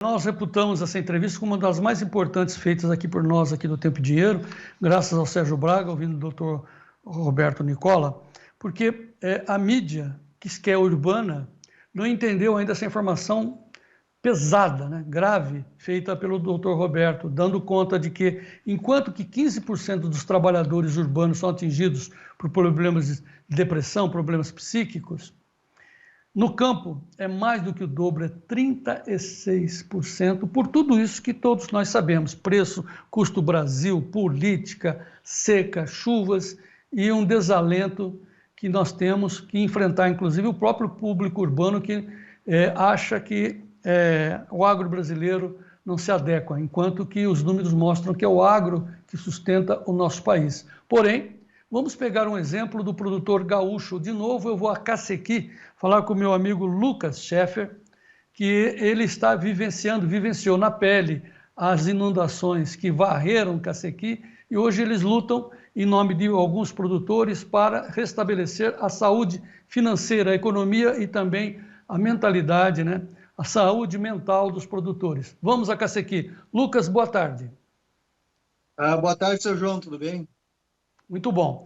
Nós reputamos essa entrevista como uma das mais importantes feitas aqui por nós, aqui do Tempo e Dinheiro, graças ao Sérgio Braga, ouvindo o doutor Roberto Nicola, porque a mídia, que é urbana, não entendeu ainda essa informação pesada, né, grave, feita pelo doutor Roberto, dando conta de que, enquanto que 15% dos trabalhadores urbanos são atingidos por problemas de depressão, problemas psíquicos, no campo é mais do que o dobro, é 36%, por tudo isso que todos nós sabemos, preço, custo Brasil, política, seca, chuvas e um desalento que nós temos que enfrentar, inclusive o próprio público urbano que acha que o agro brasileiro não se adequa, enquanto que os números mostram que é o agro que sustenta o nosso país. Porém, vamos pegar um exemplo do produtor gaúcho. De novo, eu vou a Cacequi falar com o meu amigo Lucas Scheffer, que ele vivenciou na pele as inundações que varreram Cacequi e hoje eles lutam em nome de alguns produtores para restabelecer a saúde financeira, a economia e também a mentalidade, né? A saúde mental dos produtores. Vamos a Cacequi. Lucas, boa tarde. Boa tarde, seu João, tudo bem? Muito bom.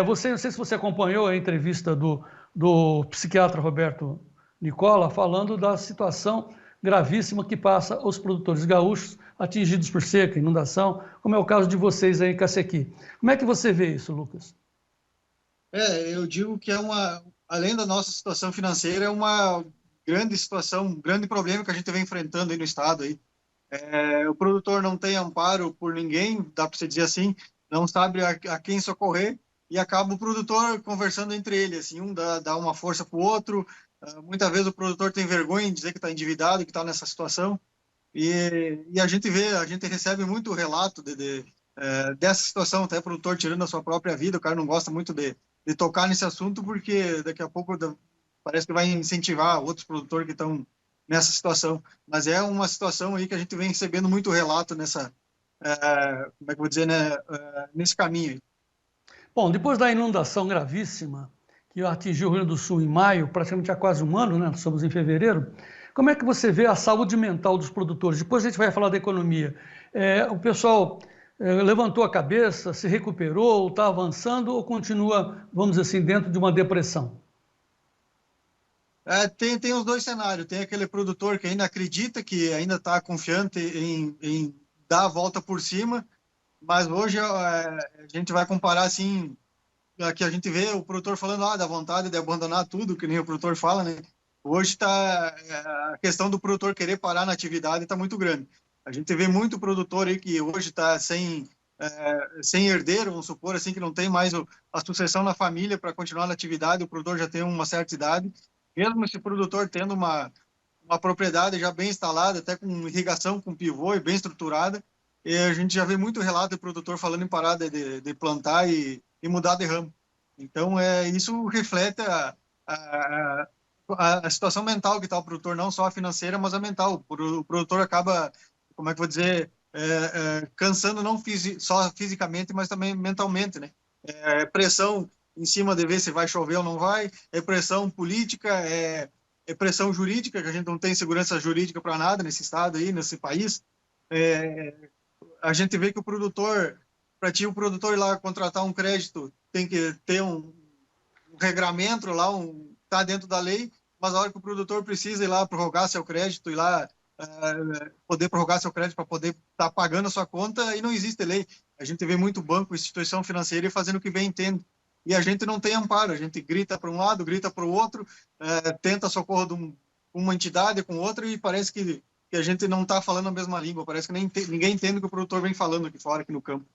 Não sei se você acompanhou a entrevista do psiquiatra Roberto Nicola falando da situação gravíssima que passa os produtores gaúchos atingidos por seca, inundação, como é o caso de vocês aí em Cacequi. Como é que você vê isso, Lucas? Eu digo que além da nossa situação financeira, é uma grande situação, um grande problema que a gente vem enfrentando aí no estado aí. O produtor não tem amparo por ninguém, dá para se dizer assim, não sabe a quem socorrer e acaba o produtor conversando entre ele, assim, um dá uma força para o outro. Muitas vezes o produtor tem vergonha de dizer que está endividado, que está nessa situação. E a gente recebe muito relato dessa situação, até produtor tirando a sua própria vida, o cara não gosta muito de tocar nesse assunto, porque daqui a pouco parece que vai incentivar outros produtores que estão nessa situação. Mas é uma situação aí que a gente vem recebendo muito relato como é que eu vou dizer, né, nesse caminho aí. Bom, depois da inundação gravíssima que atingiu o Rio Grande do Sul em maio, praticamente há quase um ano, né? Nós estamos em fevereiro. Como é que você vê a saúde mental dos produtores? Depois a gente vai falar da economia. O pessoal levantou a cabeça, se recuperou, está avançando ou continua, vamos dizer assim, dentro de uma depressão? Tem os dois cenários. Tem aquele produtor que ainda acredita, que ainda está confiante em dar a volta por cima, mas hoje a gente vai comparar assim, que a gente vê o produtor falando da vontade de abandonar tudo, que nem o produtor fala, né? Hoje a questão do produtor querer parar na atividade está muito grande. A gente vê muito produtor aí que hoje está sem herdeiro, vamos supor assim, que não tem mais a sucessão na família para continuar na atividade, o produtor já tem uma certa idade. Mesmo esse produtor tendo uma propriedade já bem instalada, até com irrigação, com pivô e bem estruturada, e a gente já vê muito relato de produtor falando em parar de plantar e mudar de ramo. Então, isso reflete a situação mental que está o produtor, não só a financeira, mas a mental. O produtor acaba, como é que eu vou dizer, cansando não só fisicamente, mas também mentalmente, né? Pressão em cima de ver se vai chover ou não vai, pressão política, pressão jurídica, que a gente não tem segurança jurídica para nada nesse estado aí, nesse país. A gente vê que o produtor ir lá contratar um crédito, tem que ter um regramento lá, tá dentro da lei, mas a hora que o produtor precisa ir lá prorrogar seu crédito, ir lá poder prorrogar seu crédito para poder estar pagando a sua conta, e não existe lei. A gente vê muito banco, instituição financeira fazendo o que bem entende. E a gente não tem amparo, a gente grita para um lado, grita para o outro, tenta socorro de uma entidade com outra, e parece que a gente não está falando a mesma língua, parece que ninguém entende o que o produtor vem falando aqui fora, aqui no campo.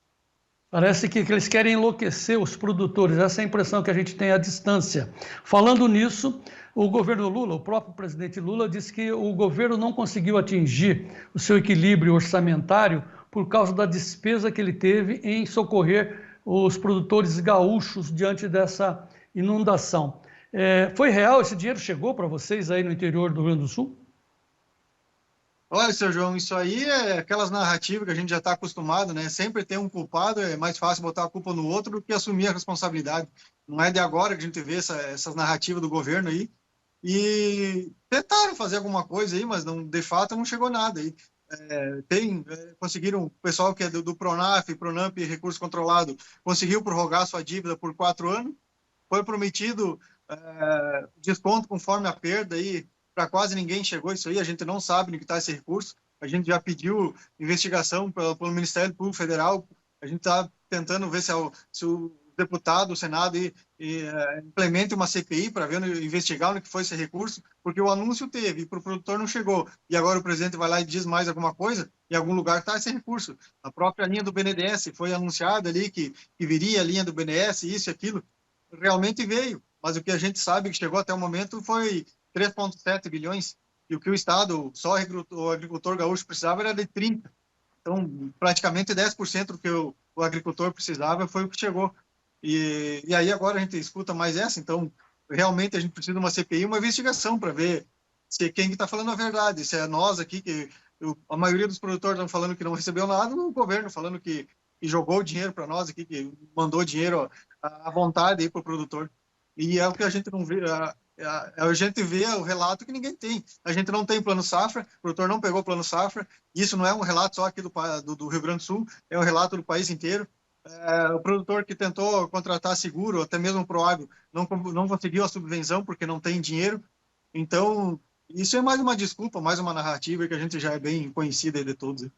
Parece que eles querem enlouquecer os produtores, essa é a impressão que a gente tem à distância. Falando nisso, o governo Lula, o próprio presidente Lula, disse que o governo não conseguiu atingir o seu equilíbrio orçamentário por causa da despesa que ele teve em socorrer os produtores gaúchos diante dessa inundação. Foi real? Esse dinheiro chegou para vocês aí no interior do Rio Grande do Sul? Olha, seu João, isso aí é aquelas narrativas que a gente já está acostumado, né? Sempre tem um culpado, é mais fácil botar a culpa no outro do que assumir a responsabilidade. Não é de agora que a gente vê essas narrativas do governo aí. e tentaram fazer alguma coisa aí, mas não, de fato não chegou nada. E, conseguiram, o pessoal que é do Pronaf, Pronamp, Recurso Controlado, conseguiu prorrogar sua dívida por 4 anos, foi prometido desconto conforme a perda aí, para quase ninguém chegou isso aí, a gente não sabe no que está esse recurso, a gente já pediu investigação pelo Ministério Público Federal, a gente está tentando ver se o deputado, o Senado implemente uma CPI para investigar no que foi esse recurso, porque o anúncio teve e para o produtor não chegou, e agora o presidente vai lá e diz mais alguma coisa, em algum lugar está esse recurso. A própria linha do BNDES foi anunciada ali que viria a linha do BNDES, isso e aquilo, realmente veio, mas o que a gente sabe que chegou até o momento foi 3,7 bilhões, e o que o Estado, só o agricultor gaúcho precisava era de 30. Então, praticamente 10% do que o agricultor precisava foi o que chegou. E aí agora a gente escuta mais essa, então realmente a gente precisa de uma CPI, uma investigação para ver se quem está falando a verdade, se é nós aqui, a maioria dos produtores estão falando que não recebeu nada, o governo falando que jogou o dinheiro para nós aqui, que mandou dinheiro à vontade para o produtor. E é o que a gente não vê, a gente vê o relato que ninguém tem. A gente não tem plano safra, o produtor não pegou plano safra, isso não é um relato só aqui do Rio Grande do Sul, é um relato do país inteiro. O produtor que tentou contratar seguro, até mesmo o Proagro, não conseguiu a subvenção porque não tem dinheiro. Então, isso é mais uma desculpa, mais uma narrativa que a gente já é bem conhecida de todos.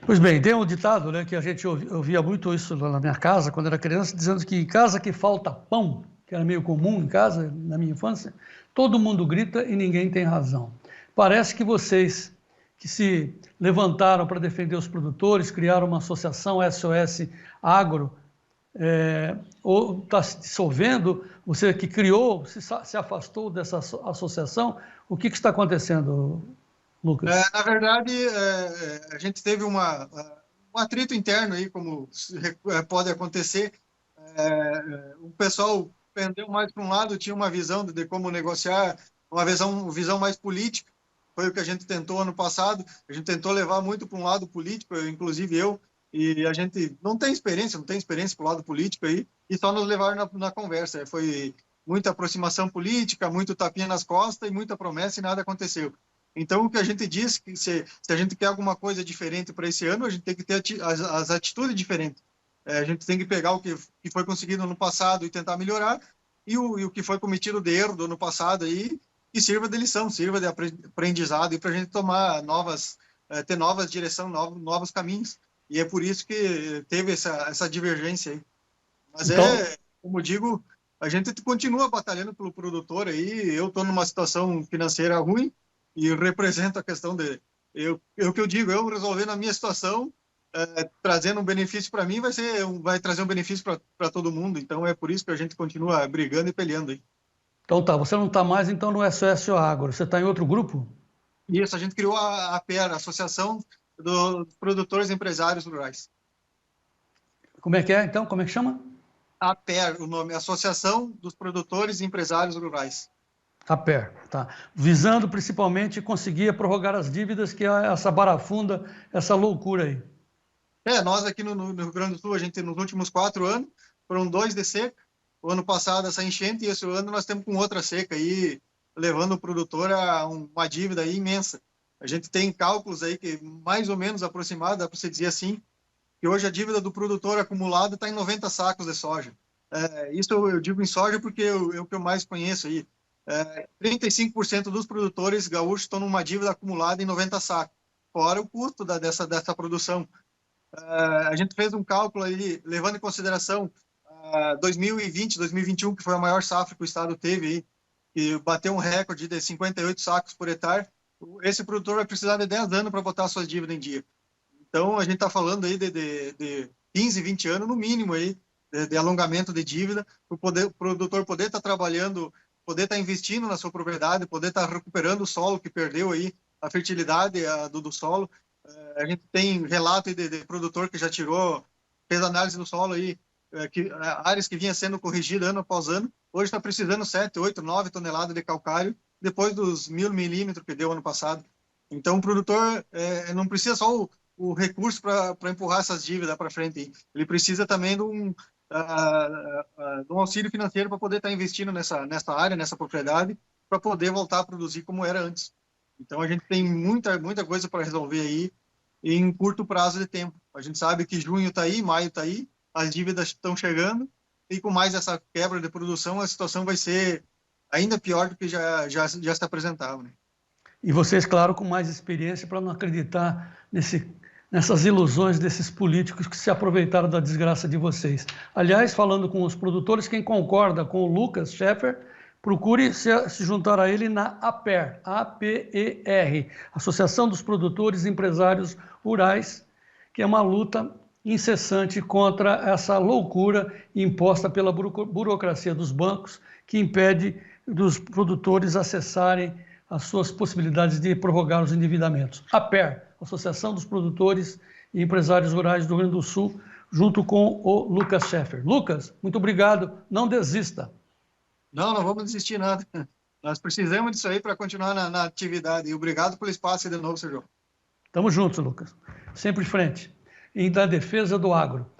Pois bem, tem um ditado, né, que a gente ouvia muito isso lá na minha casa, quando era criança, dizendo que em casa que falta pão, que era meio comum em casa, na minha infância, todo mundo grita e ninguém tem razão. Parece que vocês que se levantaram para defender os produtores, criaram uma associação SOS Agro, ou está se dissolvendo, você que criou, se afastou dessa associação, o que está acontecendo, Lucas? Na verdade, a gente teve um atrito interno aí, como pode acontecer. O pessoal pendeu mais para um lado, tinha uma visão de como negociar, uma visão mais política. Foi o que a gente tentou ano passado. A gente tentou levar muito para um lado político, inclusive eu, e a gente não tem experiência para o lado político aí, e só nos levaram na conversa. Foi muita aproximação política, muito tapinha nas costas e muita promessa e nada aconteceu. Então, o que a gente diz que se a gente quer alguma coisa diferente para esse ano, a gente tem que ter as atitudes diferentes. A gente tem que pegar o que foi conseguido no passado e tentar melhorar, e o que foi cometido de erro do ano passado aí, que sirva de lição, sirva de aprendizado, e para a gente tomar ter novas direções, novos caminhos. E é por isso que teve essa divergência aí. Mas então, como digo, a gente continua batalhando pelo produtor aí. Eu estou numa situação financeira ruim e represento a questão de... Eu resolvendo a minha situação, trazendo um benefício para mim, vai trazer um benefício para todo mundo. Então é por isso que a gente continua brigando e peleando aí. Então tá, você não está mais então no SOS Agro, você está em outro grupo? Isso, a gente criou a APER, a Associação dos Produtores Empresários Rurais. Como é que é então? Como é que chama? APER, o nome, Associação dos Produtores e Empresários Rurais. APER, tá. Visando principalmente conseguir prorrogar as dívidas, que é essa barafunda, essa loucura aí. Nós aqui no Rio Grande do Sul, a gente nos últimos 4 anos, foram 2 de seca. O ano passado essa enchente e esse ano nós temos com outra seca aí, levando o produtor a uma dívida aí imensa. A gente tem cálculos aí que mais ou menos aproximados, dá para você dizer assim, que hoje a dívida do produtor acumulada está em 90 sacos de soja. Isso eu digo em soja porque é o que eu mais conheço aí. 35% dos produtores gaúchos estão numa dívida acumulada em 90 sacos, fora o custo dessa produção. A gente fez um cálculo aí, levando em consideração 2020, 2021, que foi a maior safra que o estado teve aí, e bateu um recorde de 58 sacos por hectare. Esse produtor vai precisar de 10 anos para botar suas dívidas em dia. Então, a gente está falando aí de 15, 20 anos, no mínimo, aí, de alongamento de dívida, para o produtor poder estar trabalhando, poder estar investindo na sua propriedade, poder estar recuperando o solo que perdeu aí, a fertilidade do solo. A gente tem relato de produtor que já fez análise do solo aí, áreas que vinha sendo corrigidas ano após ano, hoje está precisando 7, 8, 9 toneladas de calcário, depois dos 1.000 milímetros que deu ano passado. Então, o produtor não precisa só o recurso para empurrar essas dívidas para frente. Ele precisa também de um auxílio financeiro para poder estar investindo nessa área, nessa propriedade, para poder voltar a produzir como era antes. Então, a gente tem muita coisa para resolver aí em curto prazo de tempo. A gente sabe que junho está aí, maio está aí, as dívidas estão chegando, e com mais essa quebra de produção, a situação vai ser ainda pior do que já se apresentava. Né? E vocês, claro, com mais experiência para não acreditar nessas ilusões desses políticos que se aproveitaram da desgraça de vocês. Aliás, falando com os produtores, quem concorda com o Lucas Scheffer, procure se juntar a ele na APER, A-P-E-R, Associação dos Produtores e Empresários Rurais, que é uma luta incessante contra essa loucura imposta pela burocracia dos bancos, que impede dos produtores acessarem as suas possibilidades de prorrogar os endividamentos. APER, Associação dos Produtores e Empresários Rurais do Rio Grande do Sul, junto com o Lucas Scheffer. Lucas, muito obrigado, não desista. Não vamos desistir nada. Nós precisamos disso aí para continuar na atividade. E obrigado pelo espaço de novo, Sérgio. Tamo juntos, Lucas. Sempre em frente. E da defesa do agro.